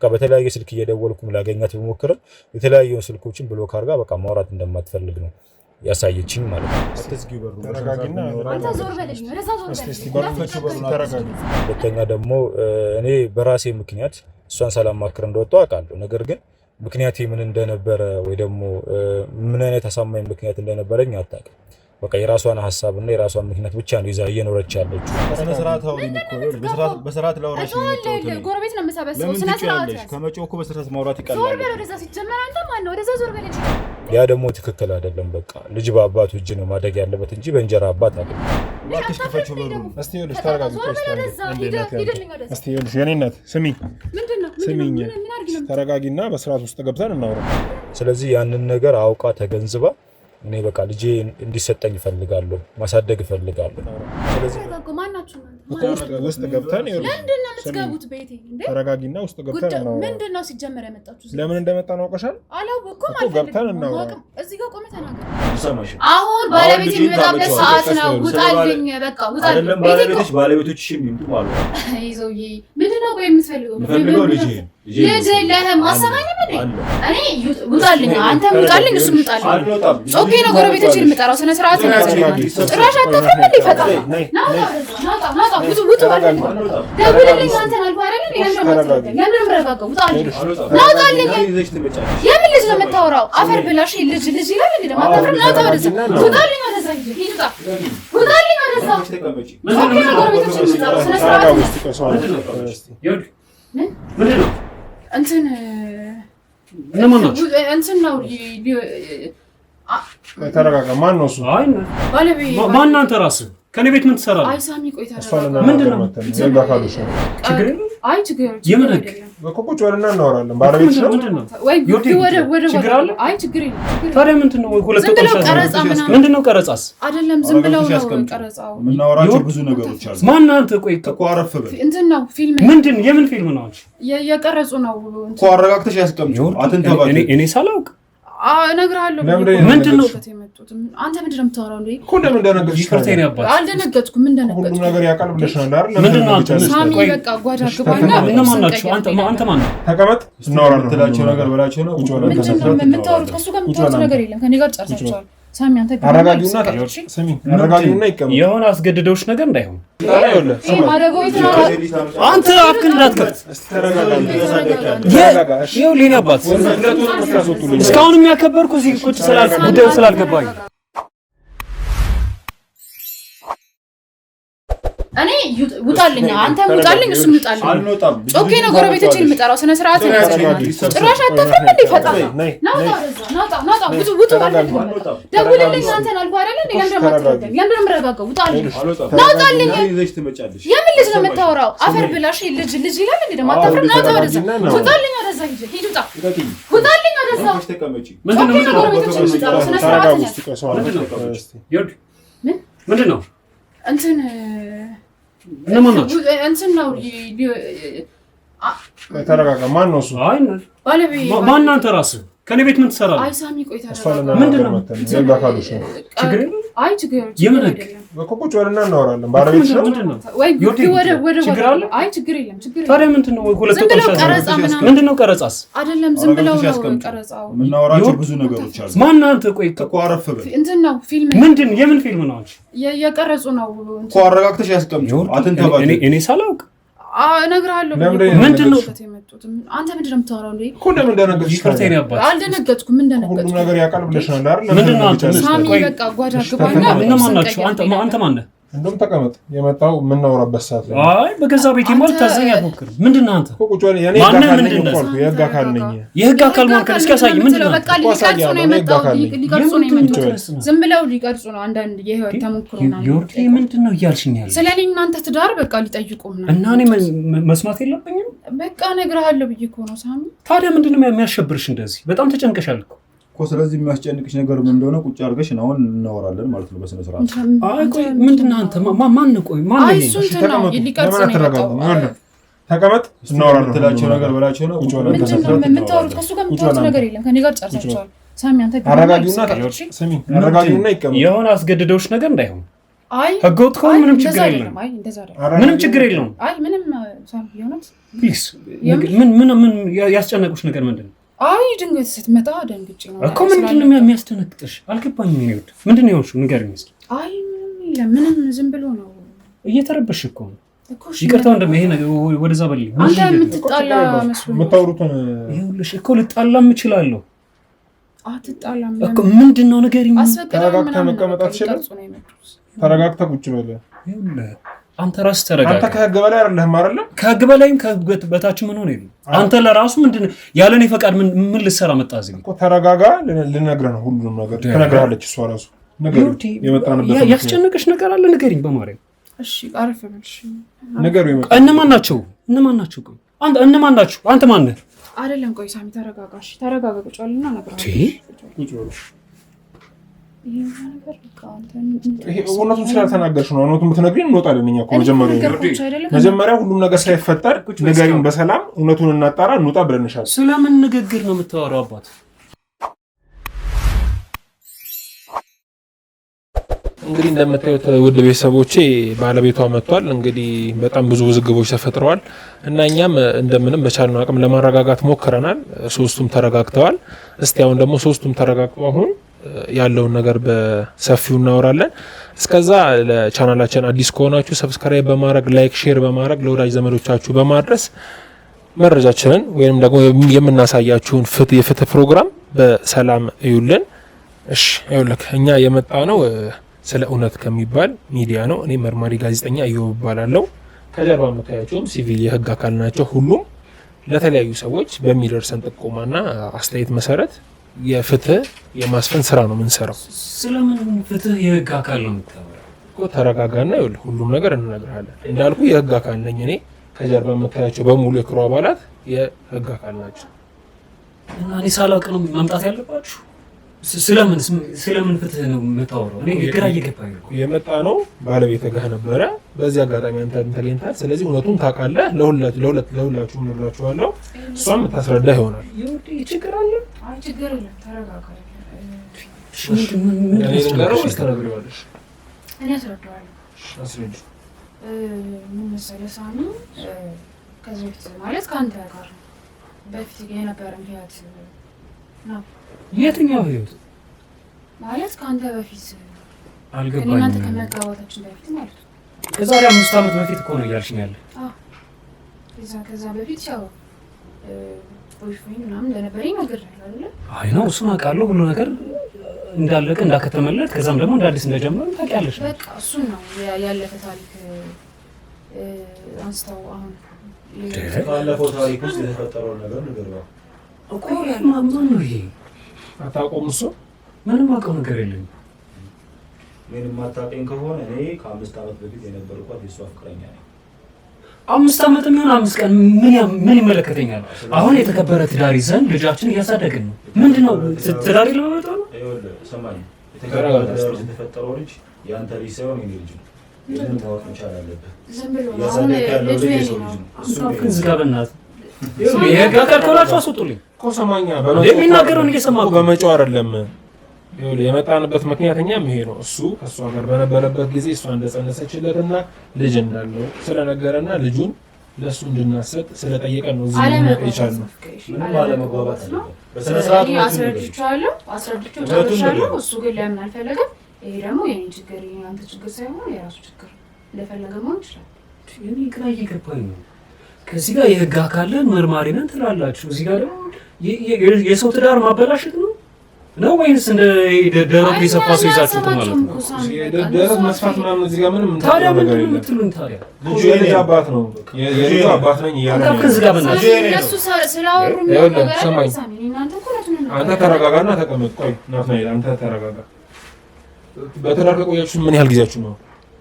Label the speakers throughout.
Speaker 1: በተለያየ ስልክ እየደወልኩም ላገኛት ብሞክርም የተለያዩ ስልኮችን ብሎክ አድርጋ በቃ ማውራት እንደማትፈልግ ነው ያሳየችኝ ማለት ነው። አትዝጊው በሩ ተረጋጊና አንተ ዞር በልኝ ወደዛ ዞር በልኝ ተረጋጊ። ሁለተኛ ደግሞ እኔ በራሴ ምክንያት እሷን ሰላም ማክር እንደወጣው አውቃለሁ። ነገር ግን ምክንያቴ ምን እንደነበረ ወይ ደግሞ ምን አይነት አሳማኝ ምክንያት እንደነበረኝ አታውቅም። በቃ የራሷን ሐሳብና የራሷን ምክንያት ብቻ ነው ይዛ እየኖረች ያለችው። ስነ ስርዓት አውሪኝ እኮ በስርዓት ላውራሽ ነው የመጣሁት። ጎረቤት ነው የምሰበሰበው። ስነ ስርዓት ከመጮህ እኮ በስርዓት ማውራት ይቀላል። ዞር በል ወደዛ። ሲጀመር አንተ ማን ነው? ወደዛ ዞር በል። ያ ደግሞ ትክክል አይደለም። በቃ ልጅ በአባቱ እጅ ነው ማደግ ያለበት እንጂ በእንጀራ አባት አይደለም። እባክሽ ክፈችው በሩ። እስቲ ይኸውልሽ ተረጋጊ። እስቲ ይኸውልሽ የኔ እናት ስሚ፣ ምንድነው ስሚኝ፣ ተረጋጊና በስርዓት ውስጥ ገብተን እናውራ። ስለዚህ ያንን ነገር አውቃ ተገንዝባ እኔ በቃ ልጄ እንዲሰጠኝ ፈልጋለሁ፣ ማሳደግ ፈልጋለሁ። ስለዚህ
Speaker 2: ማናችሁ
Speaker 1: ውስጥ ገብተን
Speaker 2: ለምንድነው የምትገቡት? ቤቴ እንዴ
Speaker 1: ተረጋጊና ውስጥ ገብተን ነው።
Speaker 2: ምንድነው ሲጀመር ያመጣችሁ?
Speaker 1: ለምን እንደመጣን አውቀሻል?
Speaker 2: አላወኩም።
Speaker 1: ገብተን ነው
Speaker 2: እዚህ ጋር ቆመ ተናገር። አሁን ባለቤት የሚመጣበት ሰዓት ነው። ውጣልኝ፣ በቃ ውጣልኝ።
Speaker 1: ባለቤትሽ ባለቤቶችሽ የሚምጡ ማለት ነው።
Speaker 2: ይዘውዬ ምንድነው ቆይ የምትፈልገው?
Speaker 1: ልጅ
Speaker 2: ለህም አሰማኝ ምን እኔ ውጣልኝ፣ አንተ ውጣልኝ፣ እሱ ውጣልኝ። ጾኬ ነው ጎረቤቶችን የምጠራው ስነ ስርዓት ነው። ጭራሽ አታፍርም እንዴ? ፈጣሪ ናውጣ ብዙ ውጡ ባለኝ ደውልልኝ። አንተን አልኩ አይደል? ለምን ረጋጋው? ውጣልኝ፣ ናውጣልኝ። የምን ልጅ ነው የምታወራው? አፈር ብላሽ ልጅ ይላል እንዴ? ማታፍርም? ናውጣ ወደዛ፣ ውጣልኝ ወደዛ፣ ሂድ ውጣልኝ ወደዛ። ጾኬ ነው ጎረቤቶችን የምጠራው ስነ ስርዓት ነው።
Speaker 3: ምንድን ነው
Speaker 2: እንትን ነው
Speaker 1: ተረጋጋ። ማን ነው እሱ?
Speaker 3: አይ
Speaker 2: ባለቤት
Speaker 3: ማን ነው? አንተ ራስህ ከኔ ቤት ምን ትሰራለህ?
Speaker 2: አይ ሳሚ ቆይ
Speaker 3: ምንድን ነው
Speaker 2: ችግር? አይ ችግር
Speaker 1: ቁጭ ብለና እናወራለን። ባለቤት ነው
Speaker 3: ምንድን ነው?
Speaker 2: ወይ ወደ
Speaker 3: ችግር አለ?
Speaker 2: አይ ችግር
Speaker 3: ታዲያ ምንድን ነው? ሁለት
Speaker 2: ቀረጻ
Speaker 3: ምንድን ነው? ቀረጻስ
Speaker 2: አይደለም ዝም ብለው ነው ቀረጻው።
Speaker 1: የምናወራቸው ብዙ ነገሮች አሉ።
Speaker 3: ማን አንተ? ቆይ
Speaker 1: እኮ አረፍ በል።
Speaker 2: እንትን ነው ፊልም
Speaker 3: ምንድን የምን ፊልም ነው?
Speaker 2: የቀረጹ ነው
Speaker 1: እኮ አረጋግተሽ ያስቀምጪው። አትንተባለ
Speaker 3: እኔ ሳላውቅ
Speaker 2: እነግርሃለሁ።
Speaker 3: ምንድን ነው
Speaker 2: አንተ ምንድን ነው የምታወራው እንዴ?
Speaker 1: እኮ ለምን እንደነገርኩሽ
Speaker 3: ይፈርተኝ ነበር።
Speaker 2: አልደነገጥኩም። ምን ደነገጥኩ?
Speaker 1: ሁሉ ነገር ያውቃል ብለሽ ነው አይደል?
Speaker 3: ምንድን ነው አንተ?
Speaker 2: ሳሚ በቃ ጓዳ ግባና
Speaker 3: እነማን ናችሁ? አንተ ማን ነው?
Speaker 1: ተቀመጥ። እናወራለን። ትላቸው ነገር በላቸው ነው። ቁጭ ብለን
Speaker 2: የምታወሩት ከእሱ ጋር የምታወሩት ነገር የለም። ከኔ ጋር ጨርሳችኋል። ሳሚ አንተ
Speaker 1: አረጋጊውና ስሚ፣ አረጋጊውና ይቀመጥ።
Speaker 3: የሆነ አስገድደውሽ ነገር እንዳይሆን
Speaker 2: አንተ
Speaker 3: አፍክን እንዳትከፍት። ይኸው ሌኔ አባት እስካሁን የሚያከበርኩ እዚህ ቁጭ ጉዳዩ ስላልገባኝ
Speaker 2: እኔ ውጣልኝ፣ አንተ ውጣልኝ፣ እሱ ውጣልኝ። ጾኬ ነው ጎረቤቶችን የምጠራው ስነ ስርዓት ነው። ጭራሽ አታፍርም እንዴ? ፈጣሪ ናውጣ ብዙ ውጡ ባለኝ ደውልልኝ። አንተን አልኩ አይደል? ለምን ረጋጋው? ውጣልኝ፣ ናውጣልኝ። የምን ልጅ ነው የምታወራው? አፈር ብላሽ ልጅ ይላል እንዴ? ማታፍርም? ናውጣ ወደዛ፣ ውጣልኝ ወደዛ፣ ሂድ ውጣ፣ ውጣልኝ ወደዛ። ጾኬ ነው ጎረቤቶችን የምጠራው ስነ ስርዓት ነው።
Speaker 3: ምንድን ነው
Speaker 2: እንትን እንትን ነው
Speaker 1: ተረጋጋ። ማን ነው እሱ?
Speaker 3: አይ
Speaker 2: ባለቤት
Speaker 3: ማን ነው? አንተ ራስህ ከኔ ቤት ምን ትሰራለህ?
Speaker 2: አይ ሳሚ ቆይ ተረጋጋ።
Speaker 3: ምንድን ነው
Speaker 2: ችግር? አይ ችግር
Speaker 1: ቁጭ ብለና እናወራለን። ባለቤት ነው
Speaker 3: ምንድን ነው?
Speaker 2: ወይ ወደ
Speaker 3: ችግር አለ?
Speaker 2: አይ ችግር የለም። ችግር
Speaker 3: ታዲያ ምንድን ነው? ሁለት ምንድን ነው? ቀረጻስ
Speaker 2: አይደለም ዝም ብለው ነው ቀረጻው።
Speaker 1: የምናወራቸው ብዙ ነገሮች አሉ።
Speaker 3: ማን አንተ? ቆይ
Speaker 1: እኮ አረፍ በል።
Speaker 2: እንትን ነው ፊልም
Speaker 3: ምንድን የምን ፊልም ነው?
Speaker 2: የቀረጹ ነው
Speaker 1: እኮ አረጋግተሽ ያስቀምጪው። አትንተባለ
Speaker 3: እኔ ሳላውቅ
Speaker 2: እነግርሃለሁ።
Speaker 3: ምንድን ነው
Speaker 2: አንተ ምንድን ነው የምታወራው እንዴ?
Speaker 1: እኮ ለምን እንደነገርኩሽ
Speaker 3: ይፈርተኝ ነበር።
Speaker 2: አልደነገጥኩም። ምን ደነገጥኩ?
Speaker 1: ሁሉ ነገር ያውቃል ብለሽ ነው አይደል?
Speaker 3: ምንድን ነው አንተ?
Speaker 2: ሳሚ በቃ ጓዳ ግባና
Speaker 3: እነማን ናችሁ? አንተ ማን ነህ?
Speaker 1: እንደውም ተቀመጥ። የመጣው የምናወራበት ሰዓት ላይ
Speaker 3: አይ በገዛ ቤቴ ማለት ታዘኝ አትሞክር። ምንድን ነው አንተ?
Speaker 1: ቁጭ ብለን የኔ የህግ አካል ነኝ።
Speaker 3: የህግ አካል ማለት እስኪ ያሳይ። ምንድን ነው
Speaker 2: በቃ ሊቀርጹ ነው የመጣው። ዝም ብለው ሊቀርጹ ነው። አንዳንድ የህይወት ተሞክሮ ነው።
Speaker 3: ዮርዲ ምንድን ነው እያልሽኝ ያለው?
Speaker 2: ስለኔ እናንተ ትዳር በቃ ሊጠይቁ ነው
Speaker 3: እና እኔ መስማት የለብኝም።
Speaker 2: በቃ እነግርሃለሁ ብዬሽ እኮ ነው ሳሚ።
Speaker 3: ታዲያ ምንድን ነው የሚያሸብርሽ እንደዚህ? በጣም ተጨንቀሻል እኮ።
Speaker 1: ስለዚህ የሚያስጨንቅሽ ነገር ምን እንደሆነ ቁጭ አድርገሽ አሁን እናወራለን ማለት ነው በስነ ስርዓት።
Speaker 3: አይ ቆይ ምንድን ነው አንተ? ማን ነው? ቆይ ማን ነው?
Speaker 2: አይ እሱ እንትን ነው ሊቀርጽ ነው የመጣው።
Speaker 1: ተቀመጥ። እናወራለን። ትላቸው ነገር በላቸው ነው። ቁጭ ብለን
Speaker 2: የምታወሩት ከእሱ ጋር የምታወሩት ነገር የለም። ከኔ ጋር ጨርሳችኋል። ሳሚ አንተ
Speaker 1: አረጋጊውና ስሚ፣ አረጋጊውና ይቀመጥ።
Speaker 3: የሆነ አስገድደውሽ ነገር እንዳይሆን ህገወጥ ከሆነ ምንም ችግር የለም። ምንም ችግር የለውም።
Speaker 2: ምንም የሆነት
Speaker 3: ፕሊዝ ምን ያስጨነቁሽ ነገር ምንድን ነው?
Speaker 2: ድንገት ስትመጣ ደንግጬ ነው
Speaker 3: እኮ። ምንድን ነው የሚያስደነግጥሽ? አልገባኝም። ይኸውልህ ምንድን ነው የሆንሽው? ንገሪኝ እስኪ።
Speaker 2: ምንም ዝም ብሎ ነው።
Speaker 3: እየተረበሽ እኮ ነው። ይቅርታ እንደም ይሄ ነገር ወደዛ በልኝ።
Speaker 2: አንተ የምትጣላ መስሎኝ
Speaker 1: የምታወሩትን
Speaker 3: ይኸውልሽ እኮ ልጣላም እችላለሁ።
Speaker 2: አትጣላም
Speaker 3: እኮ ምንድን ነው ንገሪኝ።
Speaker 1: ተረጋግተህ መቀመጥ አትችልም? ተረጋግተህ ቁጭ በል።
Speaker 3: ይኸውልህ አንተ ራስህ ተረጋጋ።
Speaker 1: አንተ ከህግ በላይ አይደለህም አይደለ?
Speaker 3: ከህግ በላይም ከህግ በታች ምን ሆነ ይሉ አንተ ለራሱ ምንድን ያለኔ ፈቃድ ምን ልትሰራ መጣ እዚህ እኮ?
Speaker 1: ተረጋጋ። ልነግርህ ነው ሁሉንም ነገር ትነግርሃለች እሷ ራሱ።
Speaker 3: ያስጨነቀሽ ነገር አለ ንገሪኝ በማርያም።
Speaker 2: እሺ አረፍ በልሽ
Speaker 1: ነገሩ ይመጣ።
Speaker 3: እነማን ናቸው? አንተ እነማን ናችሁ? አንተ ማን ነህ?
Speaker 2: አይደለም ቆይ ሳሚ ተረጋጋሽ። ተረጋጋ ቁጭ በልና ነግረው።
Speaker 1: ቁጭ በል። ይሄ እውነቱን ስላልተናገርሽ ነው። እውነቱን ብትነግሪኝ እንወጣለን እኛ እኮ መጀመሪያ ሁሉም ነገር ሳይፈጠር ንገሪኝ በሰላም እውነቱን እናጣራ እንውጣ ብለንሻል።
Speaker 3: ስለምን ንግግር ነው የምታወራው አባት?
Speaker 1: እንግዲህ እንደምታዩት ውድ ቤተሰቦቼ ባለቤቷ መጥቷል። እንግዲህ በጣም ብዙ ውዝግቦች ተፈጥረዋል እና እኛም እንደምንም በቻልነው አቅም ለማረጋጋት ሞክረናል። ሶስቱም ተረጋግተዋል። እስቲ አሁን ደግሞ ሶስቱም ተረጋግተው አሁን ያለውን ነገር በሰፊው እናወራለን። እስከዛ ለቻናላችን አዲስ ከሆናችሁ ሰብስክራይብ በማድረግ ላይክ፣ ሼር በማድረግ ለወዳጅ ዘመዶቻችሁ በማድረስ መረጃችንን ወይንም ደግሞ የምናሳያችሁን የፍትህ ፕሮግራም በሰላም እዩልን። እሺ ይኸውልህ እኛ የመጣ ነው ስለ እውነት ከሚባል ሚዲያ ነው። እኔ መርማሪ ጋዜጠኛ እዮብ እባላለሁ። ከጀርባ የምታያቸውም ሲቪል የህግ አካል ናቸው። ሁሉም ለተለያዩ ሰዎች በሚደርሰን ጥቆማና አስተያየት መሰረት የፍትህ የማስፈን ስራ ነው የምንሰራው።
Speaker 3: ስለምን ፍትህ የህግ አካል ነው የምታወራው
Speaker 1: እኮ? ተረጋጋና ይኸውልህ ሁሉም ነገር እንነግርሃለን። እንዳልኩ የህግ አካል ነኝ እኔ። ከጀርባ የምታያቸው በሙሉ የክሩ አባላት የህግ አካል ናቸው
Speaker 3: እና እኔ ሳላውቅ ነው መምጣት ያለባችሁ? ስለምን ፍትህ ነው የምታወራው? እኔ ግራ እየገባኝ ነው።
Speaker 1: የመጣ ነው ባለቤትህ ጋር ነበረ። በዚህ አጋጣሚ አንተ ተገኝተሃል። ስለዚህ እውነቱን ታውቃለህ። ለሁላችሁም ነግራችኋለሁ። እሷም የምታስረዳ ይሆናል።
Speaker 3: ችግር አለ?
Speaker 2: አይ ችግር የለም። ተረጋጋ።
Speaker 1: እኔ ልንገረው ወይስ ተነግሪዋለሽ?
Speaker 2: እኔ አስረዳዋለሁ።
Speaker 1: አስረጅ።
Speaker 2: ምን መሰለህ ሳሚ፣ ከዚህ በፊት ማለት ከአንተ ጋር በፊት የነበረን ህይወት ነው።
Speaker 3: የትኛው ህይወት
Speaker 2: ማለት? ከአንተ በፊት
Speaker 3: አልገባኝም።
Speaker 2: እናንተ ከመጋባታችን በፊት ማለት ነው።
Speaker 3: ከዛሬ 5 ዓመት በፊት እኮ ነው እያልሽኝ ያለ።
Speaker 2: ከዛ በፊት ያው ቦይፍሬንድ ምናምን እንደነበረኝ ነግሬሃለሁ አይደለ?
Speaker 3: አይ ነው እሱን አውቃለሁ። ሁሉ ነገር እንዳለቀ እንዳከተመለት ከዛም ደግሞ እንደ አዲስ እንደጀመረ ታውቂያለሽ።
Speaker 2: በቃ እሱን ነው ያለፈ ታሪክ አንስተው አሁን
Speaker 4: ካለፈው ታሪክ ውስጥ የተፈጠረው ነገር ነው
Speaker 3: እኮ። ማን ነው ይሄ?
Speaker 1: አታውቀውም? እሱ
Speaker 3: ምንም አውቀው ነገር የለኝም።
Speaker 4: ምንም አታውቀኝ ከሆነ እኔ ከ5 ዓመት በፊት የነበርኳት የሷ ፍቅረኛ ነኝ።
Speaker 3: 5 ዓመት የሚሆን 5 ቀን ምን ይመለከተኛል? አሁን የተከበረ ትዳር ይዘን ልጃችን እያሳደግን ነው። ምንድነው ትዳር ለማመጣ ነው?
Speaker 4: ይኸውልህ ስማኝ፣ የተፈጠረው ልጅ የአንተ ልጅ ሳይሆን የኔ ልጅ ነው። ይህንን ማወቅ መቻል አለብህ። እያሳደግ ያለው ልጅ የሰው ልጅ ነው።
Speaker 3: እሱን ዝጋ በእናትህ። የህግ አካል ከሆናችሁ አስወጡልኝ
Speaker 1: እኮ። ሰማኛ
Speaker 3: የሚናገረውን እየሰማሁ
Speaker 1: በመጫው አይደለም የመጣንበት ምክንያት እኛም ይሄ ነው። እሱ ከእሷ ጋር በነበረበት ጊዜ እሷ እንደጸነሰችለትና ልጅ እንዳለው ስለነገረና ልጁን ለእሱ እንድናሰጥ ስለጠየቀን ነው እዚህ ልንመጣ የቻልነው።
Speaker 4: ምንም አለመግባባት አለበት።
Speaker 2: በስነ ስርዓት አስረድቼዋለሁ። ጨርሻለሁ። እሱ ግን ለምን አልፈለገም? ይሄ ደግሞ የኔ ችግር የአንተ ችግር ሳይሆን የራሱ ችግር። እንደፈለገ መሆን ይችላል።
Speaker 3: እኔ ግራ እየገባኝ ነው። ከዚህ ጋር የህግ አካልን መርማሪ ነን ትላላችሁ፣ እዚህ ጋር ደግሞ የሰው ትዳር ማበላሸት ነው ነው ወይስ እንደ ደረቅ የሰፋ ሰው ይዛችሁት ማለት ነው?
Speaker 1: ደረቅ መስፋት ምናምን እዚህ ጋር ምንም
Speaker 3: ታዲያ ምንድን ነው የምትሉኝ? ታዲያ
Speaker 1: ልጁ የልጅ አባት ነው፣ የልጁ አባት ነኝ እያለ ነው።
Speaker 3: ከዚህ ጋር በእናትህ
Speaker 2: እነሱ ስላወሩ
Speaker 1: ሰማኝ። አንተ ተረጋጋና ተቀመጥ። ቆይ ናትናኤል አንተ ተረጋጋ። በትዳር ከቆያችሁ ምን ያህል ጊዜያችሁ ነው?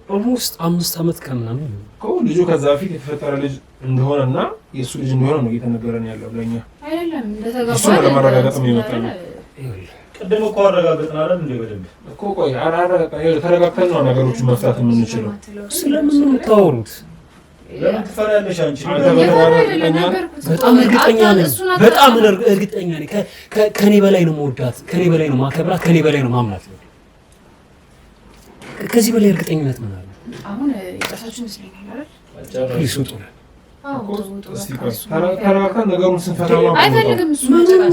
Speaker 3: ኦልሞስት 5 ዓመት ከምናምን
Speaker 1: እኮ። ልጁ ከዛ በፊት የተፈጠረ ልጅ እንደሆነና የእሱ ልጅ እንደሆነ ነው እየተነገረን ያለው ለእኛ።
Speaker 2: አይደለም እንደተጋባ
Speaker 1: እሱ ለማረጋገጥ ነው የመጣ ነው።
Speaker 4: ቅድም እኮ አረጋግጠን አይደል እንዴ? በደንብ
Speaker 1: እኮ ቆይ ተረጋግተን ነው ነገሮችን መፍታት የምንችለው።
Speaker 3: ስለምን ነው የምታወሩት?
Speaker 4: ለምን ትፈራለሽ አንቺ?
Speaker 3: በጣም እርግጠኛ ነኝ፣ በጣም እርግጠኛ ነኝ። ከኔ በላይ ነው መወዳት፣ ከኔ በላይ ነው ማከብራት፣ ከኔ በላይ ነው ማምናት። ከዚህ በላይ እርግጠኝነት ምን አለ?
Speaker 2: አሁን የጨረሳችሁ ይመስለኛል አይደል?
Speaker 3: ሊሱጡ
Speaker 5: ተረጋግተን ነገሩን ስንፈታው
Speaker 2: አይፈልግም እሱ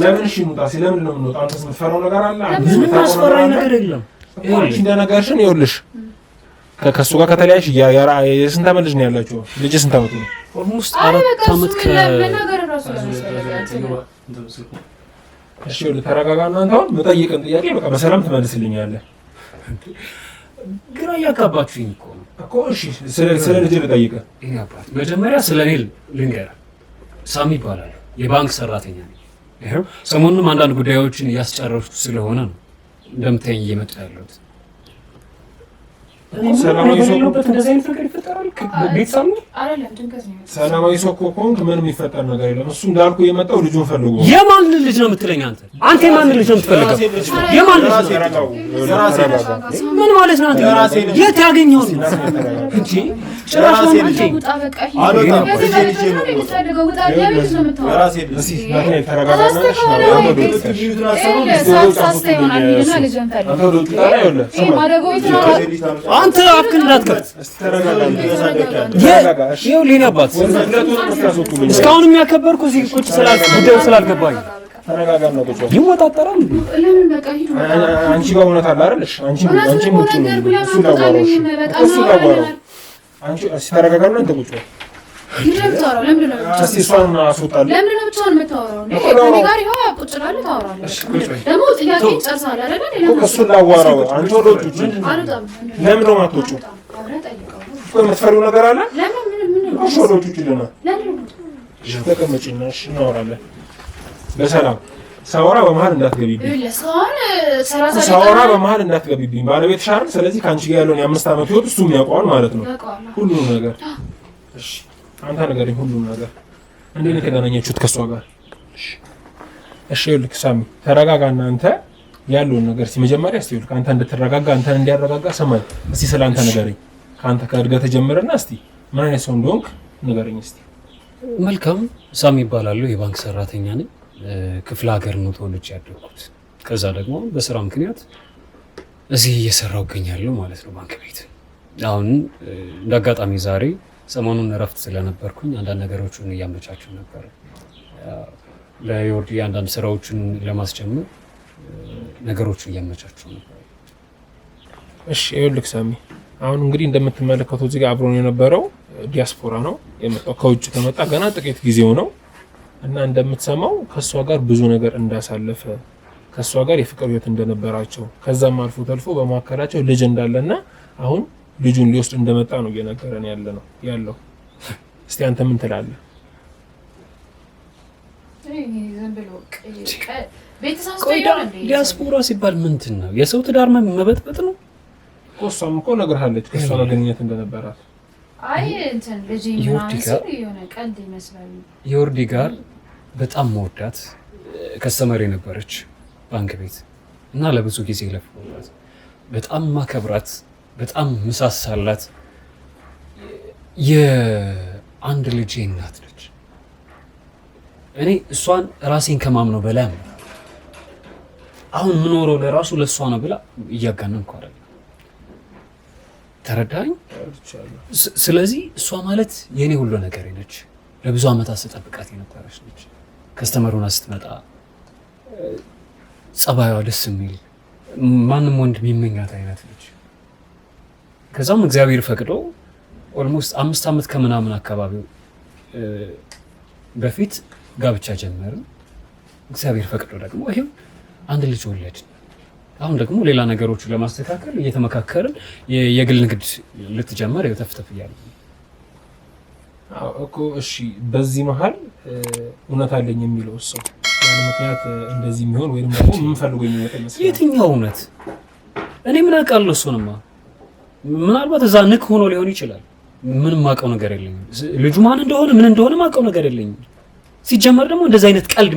Speaker 5: ለምን እሺ እንውጣ ስለምን ነው የምንወጣው? አንተስ የምትፈራው ነገር አለ?
Speaker 3: ምንም አስፈራኝ ነገር የለም።
Speaker 5: ይኸውልሽ እንደነገርሽን ይኸውልሽ ከእሱ ጋር ከተለያይሽ የስንት ዓመት ልጅ ነው ያላችሁ? ልጅ ስንት ዓመት ነው?
Speaker 3: ኦልሞስት 4 ዓመት
Speaker 2: ከመናገር ራሱ ለማስተላለፍ
Speaker 5: እሺ ተረጋጋና አንተ አሁን መጠየቅን ጥያቄ በቃ በሰላም ትመልስልኛለህ።
Speaker 3: ግራ እያጋባችሁኝ እኮ
Speaker 5: እሺ ስለ ልጅ ልጠይቅህ።
Speaker 3: ይሄ አባት መጀመሪያ ስለ እኔ ልንገርህ። ሳሚ ይባላል፣ የባንክ ሰራተኛ ነኝ። ይሄው ሰሞኑንም አንዳንድ ጉዳዮችን እያስጨረስኩ ስለሆነ ነው እንደምታየኝ እየመጣ ያለሁት።
Speaker 5: ሰላማዊ ሰው
Speaker 3: እንደዚህ አይነት ነገር ይፈጠራል? ቤተሰብ ነው
Speaker 2: አይደለም፣ ድንገት ነው።
Speaker 5: ሰላማዊ ሰው እኮ ከሆንክ ምንም የሚፈጠር ነገር የለም። እሱ እንዳልኩ የመጣው ልጁን ፈልጎ።
Speaker 3: የማን ልጅ ነው የምትለኝ አንተ? አንተ የማን ልጅ ነው የምትፈልገው? የማን ልጅ ነው? ምን ማለት ነው አንተ? የት ያገኘው ነው እንጂ ጭራሽ ነው እንጂ
Speaker 2: ውጣ በቃ ይሄ የምትፈልገው ውጣ ለምን ነው የምታወራው?
Speaker 5: እሺ ማለት ተረጋጋና
Speaker 3: አንተ አፍክን እንዳትከፍት ይኸው ሌላ አባት እስካሁን የሚያከበርኩ እዚህ ቁጭ ጉዳዩ ስላልገባኝ
Speaker 5: ተረጋጋና ቁጭ
Speaker 3: ይወጣጠራል።
Speaker 2: ለምን በቃ ሂዱ።
Speaker 5: አንቺ ጋር እውነት አለ አይደልሽ? አንቺ ሙጭ ነው እሱ ላዋራው አንቺ ተረጋጋና አንተ ቁጭ በል።
Speaker 2: ይደብታራው ለምን ነው
Speaker 5: እስቲ እሷን አስወጣለሁ።
Speaker 2: ለምን ነው ብቻውን የምታወራው? እኔ ጋር ይኸው ቁጭ ብላለህ ታወራለህ። ደግሞ ጥያቄ ጨርሳል አይደል?
Speaker 5: እሱን ላዋራው አንቺ ወደ ውጭ
Speaker 2: አልወጣም።
Speaker 5: ለምን ነው የማትወጪው? እኮ የምትፈሪው ነገር አለ? እሺ ወደ ውጭ ይልና ተቀመጪና እሺ እናወራለን በሰላም። ሳወራ በመሀል እንዳትገቢብኝ። ሳወራ በመሀል እንዳትገቢብኝ። ባለቤትሽ አይደል? ስለዚህ ከአንቺ ጋር ያለውን የ5 ዓመት ህይወት እሱም ያውቀዋል ማለት ነው ሁሉም ነገር። እሺ አንተ ንገረኝ ሁሉም ነገር። እንዴት ነው የተገናኛችሁት ከእሷ ጋር? እሺ ይኸውልህ ሳሚ ተረጋጋና አንተ ያለውን ነገር እስኪ መጀመሪያ እስኪ ይኸውልህ አንተ እንድትረጋጋ አንተን እንዲያረጋጋ ሰማኝ። እስኪ ስለ አንተ ንገረኝ ከአንተ ከእድገት ጀምረና እስኪ ምን አይነት ሰው እንደሆንክ ንገረኝ እስኪ።
Speaker 3: መልካም ሳሚ ይባላሉ፣ የባንክ ሰራተኛ ነኝ። ክፍለ ሀገር ነው ተወልጄ ያደግኩት። ከዛ ደግሞ በስራ ምክንያት እዚህ እየሰራሁ እገኛለሁ ማለት ነው ባንክ ቤት። አሁን እንዳጋጣሚ ዛሬ ሰሞኑን እረፍት ስለነበርኩኝ አንዳንድ ነገሮችን እያመቻቸው ነበር። ለዮርዲ አንዳንድ ስራዎችን ለማስጀመር ነገሮችን እያመቻቸው ነበር።
Speaker 5: እሺ ይኸውልህ ሳሚ አሁን እንግዲህ እንደምትመለከተው እዚህ ጋር አብሮን የነበረው ዲያስፖራ ነው የመጣው። ከውጭ ከመጣ ገና ጥቂት ጊዜው ነው እና እንደምትሰማው ከሷ ጋር ብዙ ነገር እንዳሳለፈ ከሷ ጋር የፍቅር ህይወት እንደነበራቸው ከዛም አልፎ ተልፎ በመካከላቸው ልጅ እንዳለና አሁን ልጁን ሊወስድ እንደመጣ ነው እየነገረን ያለው። እስቲ አንተ ምን ትላለህ?
Speaker 3: ዲያስፖራ ሲባል ምንድን ነው? የሰው ትዳር መበጥበጥ ነው?
Speaker 5: እሷም እኮ ነግርሃለች ከሷ ጋር ግንኙነት እንደነበራት።
Speaker 2: አይ እንትን ልጅ ምናምን የሆነ ቀልድ ይመስላል።
Speaker 3: የወርዲ ጋር በጣም መወዳት ከስተመር የነበረች ባንክ ቤት እና ለብዙ ጊዜ ለፍቆላት በጣም ማከብራት በጣም ምሳሳላት የአንድ ልጅ እናት ነች። እኔ እሷን ራሴን ከማምነው በላይ አምናለሁ። አሁን ምኖረው ለራሱ ለእሷ ነው ብላ እያጋነንኩ አይደለም። ተረዳኝ። ስለዚህ እሷ ማለት የኔ ሁሉ ነገር ነች። ለብዙ ዓመታት ስጠብቃት የነበረች ነች። ከስተመሩና ስትመጣ ጸባይዋ ደስ የሚል ማንም ወንድ የሚመኛት አይነት ነች። ከዛም እግዚአብሔር ፈቅዶ ኦልሞስት 5 ዓመት ከምናምን አካባቢው በፊት ጋብቻ ጀመርን። እግዚአብሔር ፈቅዶ ደግሞ ይሄው አንድ ልጅ ወለድን። አሁን ደግሞ ሌላ ነገሮችን ለማስተካከል እየተመካከርን የግል ንግድ ልትጀምር ተፍተፍ እያለ
Speaker 5: እኮ። እሺ በዚህ መሀል እውነት አለኝ የሚለው ሰው ያለ ምክንያት እንደዚህ የሚሆን ወይም ደግሞ ምን ፈልጎ የሚመጣ ይመስላል?
Speaker 3: የትኛው እውነት? እኔ ምን አውቃለሁ? እሱንማ ምናልባት እዛ ንክ ሆኖ ሊሆን ይችላል። ምንም ማውቀው ነገር የለኝም። ልጁ ማን እንደሆነ ምን እንደሆነ ማውቀው ነገር የለኝም። ሲጀመር ደግሞ እንደዚህ አይነት ቀልድ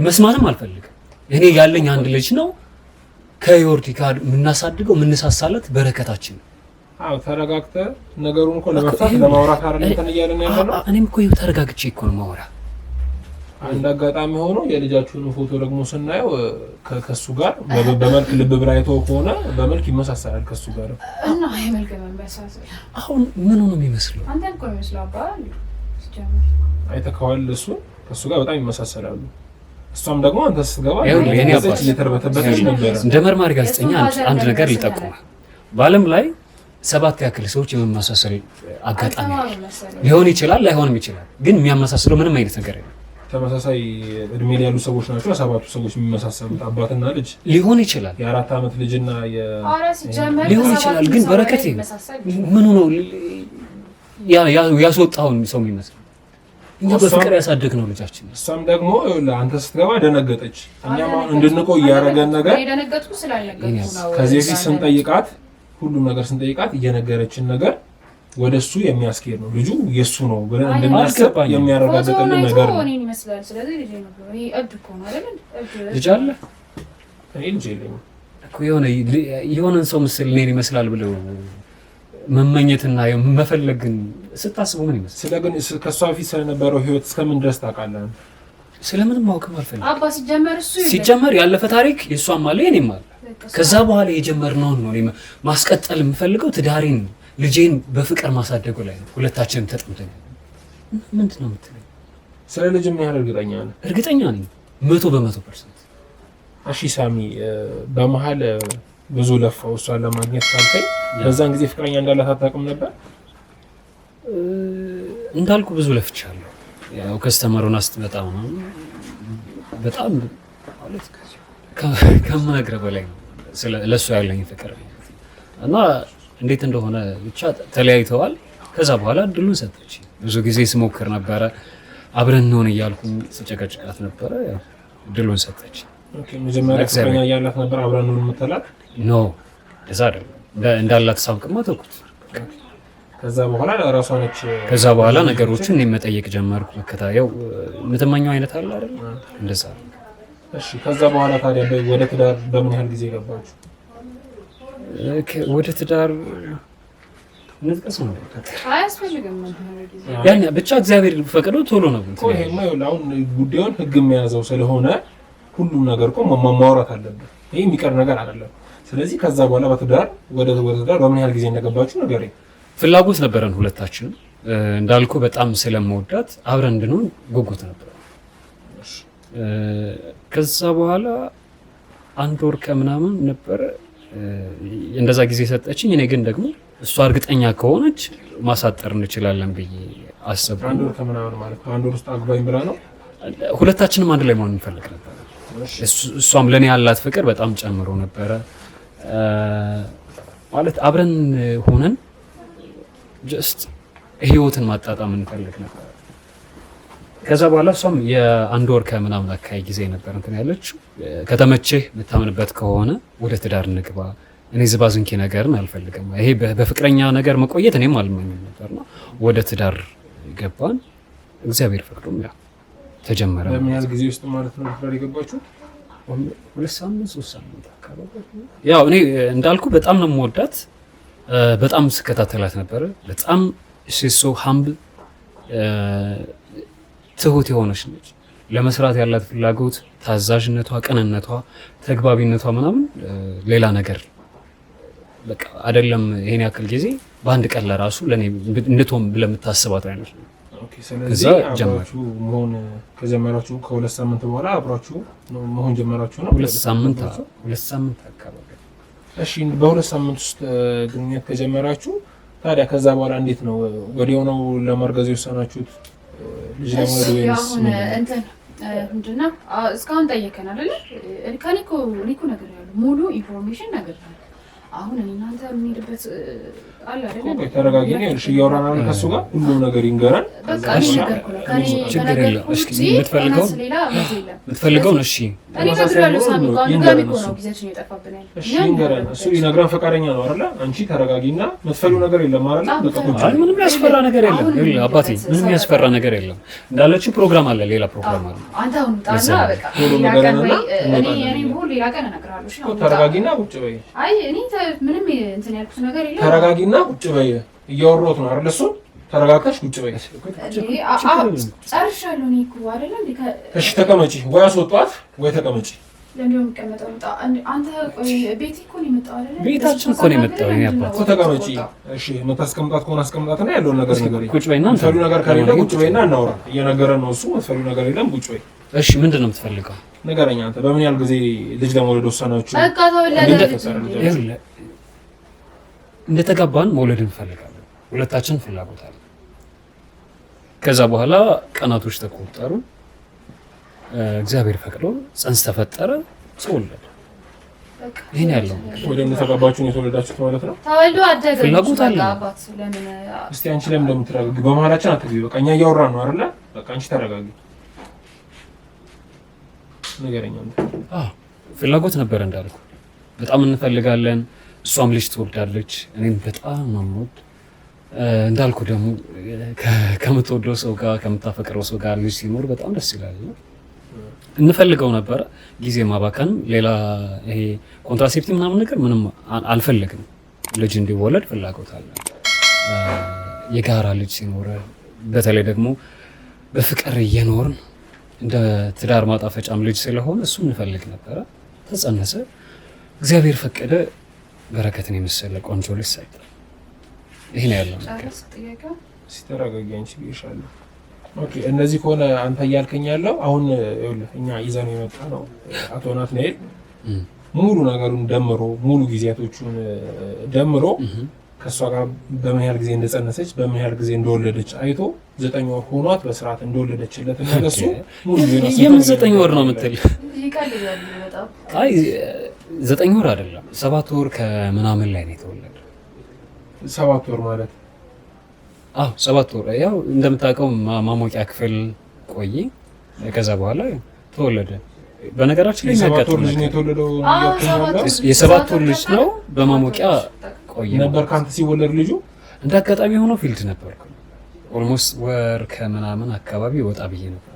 Speaker 3: መስማትም አልፈልግም። እኔ ያለኝ አንድ ልጅ ነው። ከዮርዲ ጋር የምናሳድገው የምንሳሳለት በረከታችን ነው።
Speaker 5: አዎ ተረጋግተህ ነገሩን እኮ ለመፍታት ለማውራት አይደለም እንትን እያልን ያለነው።
Speaker 3: እኔም እኮ ተረጋግቼ እኮ ነው ማውራ።
Speaker 5: አንድ አጋጣሚ ሆኖ የልጃችሁን ፎቶ ደግሞ ስናየው ከሱ ጋር በመልክ ልብ ብላይቶ ከሆነ በመልክ ይመሳሰላል ከሱ ጋር
Speaker 2: እና የመልክ መመሳሰል
Speaker 3: አሁን ምን ነው የሚመስለው?
Speaker 2: አንተ እኮ የሚመስለው አባል
Speaker 5: አይተከዋል። እሱ ከሱ ጋር በጣም ይመሳሰላሉ። እሷም ደግሞ አንተ ስትገባ
Speaker 3: የኔ አባት
Speaker 5: እየተርበተበተች ነበር።
Speaker 3: እንደ መርማሪ ጋዜጠኛ አንድ ነገር ሊጠቁም በዓለም ላይ 7 ያክል ሰዎች የመመሳሰል አጋጣሚ ሊሆን ይችላል ላይሆንም ይችላል። ግን የሚያመሳስለው ምንም አይነት ነገር የለም።
Speaker 5: ተመሳሳይ እድሜ ላይ ያሉ ሰዎች ናቸው 7ቱ ሰዎች የሚመሳሰሉት አባትና ልጅ
Speaker 3: ሊሆን ይችላል።
Speaker 5: የ4 ዓመት ልጅና
Speaker 3: ሊሆን ይችላል። ግን በረከት ምኑ ነው ያስወጣውን ሰው የሚመስለው? እኛ በፍቅር ያሳደግነው ልጃችን።
Speaker 5: እሷም ደግሞ አንተ ስትገባ ደነገጠች። እኛም እንድንቆይ ያደረገን ነገር
Speaker 2: ደነገጥኩ ስላልነገርኩ ነው።
Speaker 5: ከዚህ በፊት ስንጠይቃት ሁሉም ነገር ስንጠይቃት እየነገረችን ነገር ወደሱ የሚያስኬድ ነው ልጁ የሱ ነው ብለን እንድናስብ የሚያረጋግጥልን ነገር ነው።
Speaker 2: እኔን ይመስላል። ስለዚህ ልጅ ነው ይሄ እብድ እኮ ነው አይደል?
Speaker 3: ልጅ አለ
Speaker 5: እኔ ልጅ የለኝም
Speaker 3: እኮ የሆነን ሰው ምስል እኔን ይመስላል ብለው መመኘትና መፈለግን ስታስቡ ምን ይመስላል?
Speaker 5: ስለግን ከሷ በፊት ስለነበረው ህይወት እስከምን ድረስ ታውቃለህ?
Speaker 3: ስለምንም ማወቅም አልፈልግም።
Speaker 2: አባ
Speaker 3: ሲጀመር ያለፈ ታሪክ የሷም አለ የኔም አለ። ከዛ በኋላ የጀመርነውን ነው ማስቀጠል የምፈልገው። ትዳሬን ልጄን በፍቅር ማሳደጉ ላይ ነው ሁለታችንም ተጠምደን። ምንድን ነው የምትለኝ?
Speaker 5: ስለ ልጅ ምን ያህል እርግጠኛ ነህ?
Speaker 3: እርግጠኛ ነኝ 100%።
Speaker 5: እሺ ሳሚ፣ በመሀል ብዙ ለፋው እሷን ለማግኘት ካልከኝ በዛን ጊዜ ፍቅረኛ እንዳላት አታውቅም ነበር?
Speaker 3: እንዳልኩ ብዙ ለፍቻለሁ። ያው ከስተመሩን አስትመጣ ነው በጣም ማለት ከማግረ በላይ ነው ለሱ ያለኝ ፍቅር እና እንዴት እንደሆነ ብቻ ተለያይተዋል። ከዛ በኋላ እድሉን ሰጠች። ብዙ ጊዜ ስሞክር ነበረ አብረን እንሆን እያልኩኝ ስጨቀጭቃት ነበረ። ያው እድሉን ሰጠች።
Speaker 5: ኦኬ፣ መጀመሪያ ፍቅረኛ ያላት ነበር አብረን እንሆን የምትላት?
Speaker 3: ኖ እዛ አይደለም እንዳላት ሳውቅማ ተውኩት።
Speaker 5: ከዛ በኋላ ራሷ ነች።
Speaker 3: ከዛ በኋላ ነገሮችን እኔ መጠየቅ ጀመርኩ። መከታየው የምትመኘው አይነት አለ አይደል? እንደዛ።
Speaker 5: እሺ፣ ከዛ በኋላ ታዲያ ወደ ትዳር በምን ያህል ጊዜ ገባችሁ?
Speaker 3: ወደ ትዳር እንጥቀስ ነው
Speaker 2: አያስፈልግም።
Speaker 3: ያን ብቻ እግዚአብሔር ፈቅዶ ቶሎ ነው እንትን።
Speaker 5: ይሄማ አሁን ጉዳዩን ህግ የሚያዘው ስለሆነ ሁሉም ነገር እኮ ማውራት አለበት። ይሄ የሚቀር ነገር አይደለም። ስለዚህ ከዛ በኋላ ወደ ትዳር በምን ያህል ጊዜ እንደገባችሁ ነገር
Speaker 3: ፍላጎት ነበረን ሁለታችንም። እንዳልኩ በጣም ስለምወዳት አብረን እንድንሆን ጉጉት ነበር። ከዛ በኋላ 1 ወር ከምናምን ነበረ እንደዛ ጊዜ ሰጠችኝ። እኔ ግን ደግሞ እሷ እርግጠኛ ከሆነች ማሳጠር እንችላለን ብዬ አሰብኩ።
Speaker 5: 1 ወር ከምናምን ማለት 1 ወር ውስጥ አግባኝ ብላ ነው።
Speaker 3: ሁለታችንም አንድ ላይ መሆን እንፈልግ ነበር። እሷም ለኔ ያላት ፍቅር በጣም ጨምሮ ነበረ። ማለት አብረን ሆነን ጀስት ህይወትን ማጣጣም እንፈልግ ነበር። ከዛ በኋላ እሷም የ1 ወር ከምናምን አካባቢ ጊዜ ነበር እንትን ያለችው። ከተመቸህ የምታምንበት ከሆነ ወደ ትዳር እንግባ፣ እኔ ዝባዝንኬ ነገርን አልፈልግም፣ ይሄ በፍቅረኛ ነገር መቆየት እኔም አልመኝም ነበርና ወደ ትዳር ገባን። እግዚአብሔር ፈቅዶም ያው ተጀመረ።
Speaker 5: በምን ያህል ጊዜ ውስጥ ማለት ነው ትዳር የገባችሁ?
Speaker 3: 2 ሳምንት 3 ሳምንት አካባቢ። ያው እኔ እንዳልኩ በጣም ነው የምወዳት፣ በጣም ስከታተላት ነበረ። በጣም ሶ ሃምብል ትሁት የሆነች ነች። ለመስራት ያላት ፍላጎት፣ ታዛዥነቷ፣ ቅንነቷ፣ ተግባቢነቷ ምናምን ሌላ ነገር በቃ አይደለም። ይሄን ያክል ጊዜ በአንድ ቀን ለራሱ ለኔ እንድትሆን ብለህ የምታስባት አይነት ነው።
Speaker 5: ኦኬ፣ ስለዚህ አብራችሁ መሆን ከጀመራችሁ ከ2 ሳምንት በኋላ አብራችሁ መሆን ጀመራችሁ ነው?
Speaker 3: 2 ሳምንት አካባቢ።
Speaker 5: እሺ፣ በ2 ሳምንት ውስጥ ግንኙነት ከጀመራችሁ ታዲያ ከዛ በኋላ እንዴት ነው ወዲያው ነው ለማርገዝ የወሰናችሁት? ልጅ ለመውለድ ወይስ
Speaker 2: ምንድነው? እስካሁን ጠየቀን አይደል? ከኔ እኮ ነገር ያለው ሙሉ ኢንፎርሜሽን ነገር ነው። አሁን እናንተ የምንሄድበት አለ አይደል?
Speaker 5: ኦኬ፣ ተረጋጊኝ። እሺ፣ እያወራን ነው ከሱ ጋር ሁሉም ነገር ይንገራል።
Speaker 3: ችግር የለም። እሺ፣ የምትፈልገው እሺ፣
Speaker 2: እኔ እነግርሃለሁ። ሳሚ ጋር ጋር ነው ጊዜያችን የጠፋብን ያለው።
Speaker 5: እሺ፣ ይንገራል። እሱ ይነግራን ፈቃደኛ ነው አይደል? አንቺ ተረጋጊና የምትፈልጊው ነገር የለም አይደል?
Speaker 3: አይ፣ ምንም ያስፈራ ነገር የለም። ይኸውልህ አባቴ፣ ምንም ያስፈራ ነገር የለም። እንዳለችው ፕሮግራም አለ፣ ሌላ ፕሮግራም አለ።
Speaker 2: አንተ አሁን ጣና በቃ ሌላ ቀን ወይ እኔ ሁሉ ሌላ ቀን እነግርሃለሁ። እሺ፣
Speaker 5: ተረጋጊና ቁጭ በይ።
Speaker 2: አይ እኔ ምንም እንትን ያልኩት ነገር የለም።
Speaker 5: ተረጋጊና ቁጭ በይ። እያወራሁት ነው አይደል? እሱ ተረጋግተሽ ቁጭ በይ።
Speaker 2: ጨርሻለሁ እኔ እኮ አይደለ እንዴ?
Speaker 5: እሺ ተቀመጪ፣ ወይ አስወጧት ወይ ተቀመጪ።
Speaker 2: ለምን የምቀመጠው? አንተ ቤት እኮ ነው የመጣው አይደለ?
Speaker 3: ቤታችን እኮ ነው የመጣው። እኔ አባት
Speaker 5: እኮ ተቀመጪ። እሺ የምታስቀምጣት ከሆነ አስቀምጣትና ያለውን ነገር ንገሪኝ።
Speaker 3: ቁጭ በይና
Speaker 5: የምትፈልጊው ነገር ከሌለ ቁጭ በይና እናውራ። እየነገረን ነው እሱ። የምትፈልጊው ነገር የለም ቁጭ በይ።
Speaker 3: እሺ ምንድን ነው የምትፈልገው?
Speaker 5: ንገረኝ አንተ። በምን ያህል ጊዜ ልጅ ለመውለድ ወሰናችሁ?
Speaker 2: በቃ ተወለደ።
Speaker 3: እንደተጋባን መውለድ እንፈልጋለን። ሁለታችን ፍላጎት አለ። ከዛ በኋላ ቀናቶች ተቆጠሩ። እግዚአብሔር ፈቅዶ ጽንስ ተፈጠረ፣ ተወለደ። ይሄን ያለው
Speaker 5: ወደ ተጋባችሁ ነው የተወለዳችሁት ማለት ነው።
Speaker 2: ተወልዶ አደገ።
Speaker 3: ፍላጎት አለ።
Speaker 5: እስቲ አንቺ ለምን እንደምትረጋጊ በመሀላችን አትግቢ። በቃ እኛ እያወራን ነው አይደለ? በቃ አንቺ ተረጋጊ። ንገረኝ አንተ።
Speaker 3: ፍላጎት ነበር እንዳልኩ፣ በጣም እንፈልጋለን። እሷም ልጅ ትወልዳለች፣ እኔም በጣም ነው የምወድ። እንዳልኩ ደግሞ ከምትወደው ሰው ጋር ከምታፈቅረው ሰው ጋር ልጅ ሲኖር በጣም ደስ ይላል። እንፈልገው ነበረ። ጊዜ ማባከን፣ ሌላ ይሄ ኮንትራሴፕቲቭ ምናምን ነገር ምንም አልፈለግም። ልጅ እንዲወለድ ፍላጎት አለ። የጋራ ልጅ ሲኖር በተለይ ደግሞ በፍቅር እየኖርን እንደ ትዳር ማጣፈጫም ልጅ ስለሆነ እሱ እንፈልግ ነበረ። ተጸነሰ፣ እግዚአብሔር ፈቀደ። በረከትን የመሰለ ቆንጆ ልጅ ሰጠ። ይሄ ነው ያለው ነገር።
Speaker 5: ሲተረጋጊ አንቺ ብዬሻለሁ። ኦኬ እነዚህ ከሆነ አንተ እያልከኝ ያለው አሁን ይኸውልህ እኛ ይዘን የመጣ ነው አቶ ናትናኤል ሙሉ ነገሩን ደምሮ ሙሉ ጊዜያቶቹን ደምሮ ከእሷ ጋር በምን ያህል ጊዜ እንደጸነሰች በምን ያህል ጊዜ እንደወለደች አይቶ 9 ወር ሆኗት በስርዓት እንደወለደችለት እና ለሱ ሙሉ
Speaker 3: የምን 9 ወር ነው የምትል? አይ 9 ወር አይደለም 7 ወር ከምናምን ላይ ነው የተወለደ።
Speaker 5: 7 ወር ማለት
Speaker 3: 7 ወር ያው እንደምታውቀው ማሞቂያ ክፍል ቆይ፣ ከዛ በኋላ ተወለደ። በነገራችን ላይ የሚያጋጥም ልጅ ነው
Speaker 5: የተወለደው።
Speaker 3: የ7 ወር ልጅ ነው በማሞቂያ ቆይ
Speaker 5: ነበር። ካንተ ሲወለድ ልጁ
Speaker 3: እንደ አጋጣሚ ሆኖ ፊልድ ነበርኩ። ኦልሞስት ወር ከምናምን አካባቢ ወጣ ብዬ ነበር።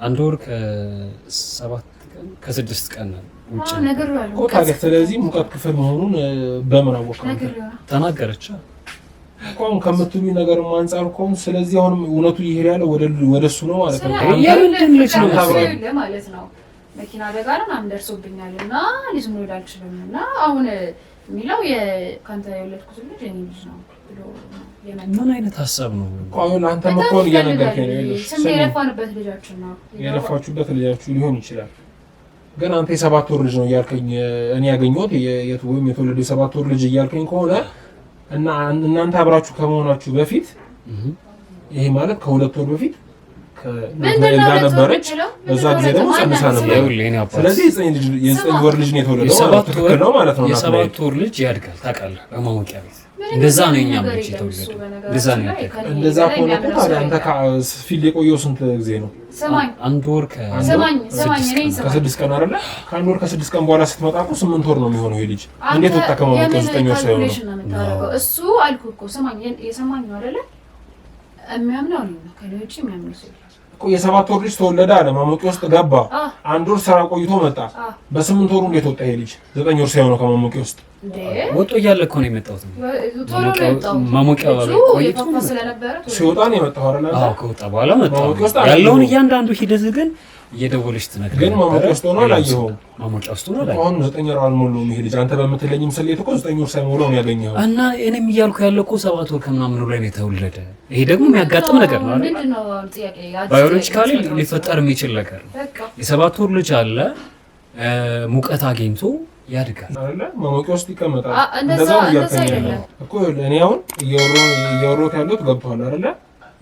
Speaker 3: 1 ወር ከ7 ቀን ከ6 ቀን ውጭ
Speaker 5: ታዲያ። ስለዚህ ሙቀት ክፍል መሆኑን በምን አወቀ?
Speaker 3: ተናገረች
Speaker 5: ቆም ከምትሉኝ ነገር አንፃር ቆም። ስለዚህ አሁን እውነቱ ይሄድ ያለው ወደሱ ነው ማለት ነው።
Speaker 3: የምንድን ልጅ ነው
Speaker 2: ማለት ነው? መኪና አደጋ ነው ምናምን ደርሶብኛልና ልጅ መውለድ አልችልም እና አሁን የሚለው ካንተ የወለድኩት ልጅ የኔ ልጅ ነው ብሎ
Speaker 3: ምን አይነት ሀሳብ ነው?
Speaker 5: አሁን አንተ መኮን እያነገርከኝ ነው።
Speaker 2: ስም የለፋንበት ልጃችን ነው።
Speaker 5: የለፋችሁበት ልጃችሁ ሊሆን ይችላል። ግን አንተ የ7 ወር ልጅ ነው እያልከኝ እኔ ያገኘሁት ወይም የተወለደ የ7 ወር ልጅ እያልከኝ ከሆነ እና እናንተ አብራችሁ ከመሆናችሁ በፊት ይሄ ማለት ከ2 ወር በፊት ከናትናኤል ጋር ነበረች። በዛ ጊዜ ደግሞ ጸንሳ ነበር። ስለዚህ የ9 ወር ልጅ ነው የተወለደው ማለት ነው።
Speaker 3: የ7 ወር ልጅ ያድጋል ታውቃለህ፣ በማሞቂያ ቤት እንደዛ ነው። የኛም ልጅ የተወለደው እንደዛ ነው ያደገው።
Speaker 5: እንደዛ ከሆነ ታዲያ አንተ ከፊልድ የቆየው ስንት ጊዜ ነው?
Speaker 3: 1 ወር ከ6
Speaker 5: ቀን አይደለ? ከ1 ወር ከ6 ቀን በኋላ ስትመጣ እኮ 8 ወር ነው የሚሆነው። ይሄ ልጅ እንዴት ወጣ ከማሞቂያ 9 ወር ሳይሆን ነው
Speaker 2: እሱ አልኩህ እኮ። ሰማኝ የሰማኝ ነው አይደለ? የሚያምነው ነው ከሌሎች የሚያምነው ሰው
Speaker 5: እኮ የ7 ወር ልጅ ተወለደ አለ። ማሞቂያ ውስጥ ገባ። 1 ወር ስራ ቆይቶ መጣ። በ8 ወሩ እንዴት ወጣ ይሄ ልጅ? 9 ወር ሳይሆን ነው ከማሞቂያ ውስጥ
Speaker 3: ወጥቶ እያለ እኮ ነው የመጣሁት። ማሞቂያ ቆይቶ
Speaker 5: ሲወጣ ነው የመጣው አይደል?
Speaker 3: አዎ ከወጣ በኋላ መጣሁ። ያለውን እያንዳንዱ ሂደት ግን እየደወለች ትነግረኝ።
Speaker 5: ግን ማሞቂያ ውስጥ ሆኖ አላየኸውም?
Speaker 3: ማሞቂያ ውስጥ ሆኖ አላየኸውም?
Speaker 5: አሁን 9 ወር አልሞላውም ይሄ ልጅ። አንተ በምትለኝም ስሌት እኮ 9 ወር ሳይሞላው ነው ያገኘኸው።
Speaker 3: እና እኔም እያልኩ ያለው እኮ 7 ወር ከምናምን ላይ ነው የተወለደ። ይሄ ደግሞ የሚያጋጥም ነገር ነው አይደል? ባዮሎጂካሊ ሊፈጠር የሚችል ነገር ነው። የ7 ወር ልጅ አለ ሙቀት አግኝቶ ያድጋል
Speaker 5: አይደለ? ማሞቂያ ውስጥ ይቀመጣል። እንደዛው እያልከኝ ነው እኮ እኔ አሁን እያወራሁት ያለሁት ገብቶሃል አይደለ?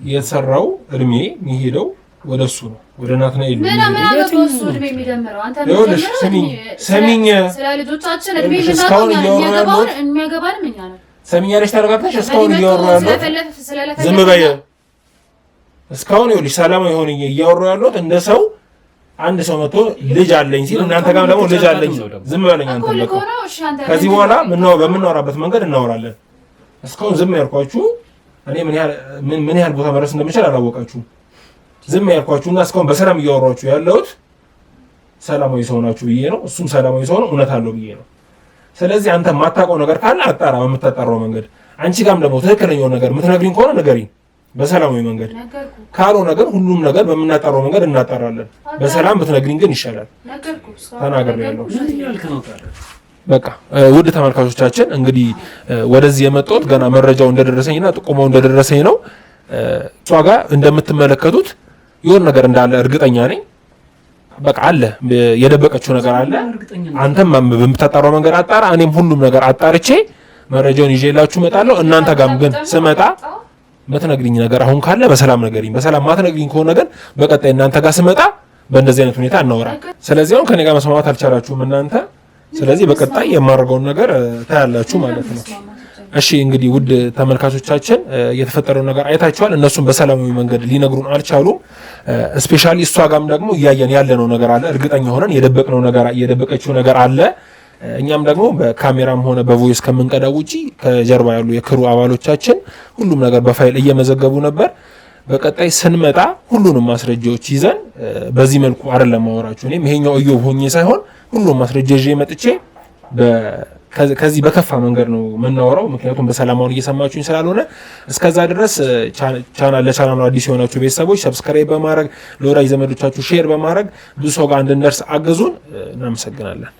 Speaker 5: የተሰራው እድሜ የሚሄደው ወደሱ ነው፣ ወደ ናትናኤል ነው።
Speaker 2: እሱ እድሜ የሚደምረው አንተ
Speaker 5: ሰሚኝ
Speaker 2: ስለ ልጆቻችን እድሜ የሚያገባን እኛ ነው።
Speaker 5: ሰሚኛለሽ? ተረጋግተሽ እስካሁን እያወራሁ ያለሁት ዝም በይ። እስካሁን ይኸውልሽ ሰላማዊ ሆነ እያወራሁ ያለሁት እንደ ሰው አንድ ሰው መጥቶ ልጅ አለኝ ሲል እናንተ ጋርም ደግሞ ልጅ አለኝ ዝም በለኝ አንተ ለቆ። ከዚህ በኋላ በምናወራበት መንገድ እናወራለን። እስካሁን ዝም ያልኳችሁ እኔ ምን ያህል ቦታ መድረስ እንደምችል አላወቃችሁም። ዝም ያልኳችሁና እስካሁን በሰላም እያወራችሁ ያለሁት ሰላማዊ ሰው ናችሁ ብዬ ነው። እሱም ሰላማዊ ሰው ነው፣ እውነት አለው ብዬ ነው። ስለዚህ አንተ የማታውቀው ነገር ካለ አጣራ፣ በምታጣራው መንገድ። አንቺ ጋርም ደግሞ ትክክለኛው ነገር የምትነግሪኝ ከሆነ ንገሪኝ በሰላማዊ መንገድ። ካልሆነ ነገር ሁሉም ነገር በምናጣራው መንገድ እናጣራለን። በሰላም ብትነግሪኝ ግን ይሻላል። ተናግሬያለሁ። በቃ ውድ ተመልካቾቻችን እንግዲህ ወደዚህ የመጣሁት ገና መረጃው እንደደረሰኝና ጥቆማው እንደደረሰኝ ነው። እሷ ጋር እንደምትመለከቱት የሆነ ነገር እንዳለ እርግጠኛ ነኝ። በቃ አለ የደበቀችው ነገር አለ። አንተም በምታጣራው መንገድ አጣራ፣ እኔም ሁሉም ነገር አጣርቼ መረጃውን ይዤላችሁ እመጣለሁ። እናንተ ጋርም ግን ስመጣ የምትነግሪኝ ነገር አሁን ካለ በሰላም ነገሪኝ። በሰላም ማትነግሪኝ ከሆነ ግን በቀጣይ እናንተ ጋር ስመጣ በእንደዚህ አይነት ሁኔታ እናወራ። ስለዚህ አሁን ከኔ ጋር መስማማት አልቻላችሁም እናንተ። ስለዚህ በቀጣይ የማደርገውን ነገር ታያላችሁ ማለት ነው። እሺ እንግዲህ ውድ ተመልካቾቻችን የተፈጠረው ነገር አይታችኋል። እነሱም በሰላማዊ መንገድ ሊነግሩን አልቻሉም። ስፔሻሊ እሷ ጋርም ደግሞ እያየን ያለነው ነገር አለ። እርግጠኛ ሆነን የደበቀችው ነገር አለ። እኛም ደግሞ በካሜራም ሆነ በቮይስ ከምንቀዳው ውጪ ከጀርባ ያሉ የክሩ አባሎቻችን ሁሉም ነገር በፋይል እየመዘገቡ ነበር። በቀጣይ ስንመጣ ሁሉንም ማስረጃዎች ይዘን በዚህ መልኩ አይደለም ማወራችሁ። እኔም ይሄኛው እዮብ ሆኜ ሳይሆን ሁሉም ማስረጃ ይዤ መጥቼ ከዚህ በከፋ መንገድ ነው የምናወራው። ምክንያቱም በሰላማውን እየሰማችሁኝ ስላልሆነ እስከዛ ድረስ ለቻናሉ አዲስ የሆናችሁ ቤተሰቦች ሰብስክራይብ በማድረግ ለወዳጅ ዘመዶቻችሁ ሼር በማድረግ ብዙ ሰው ጋር እንድንደርስ አገዙን። እናመሰግናለን።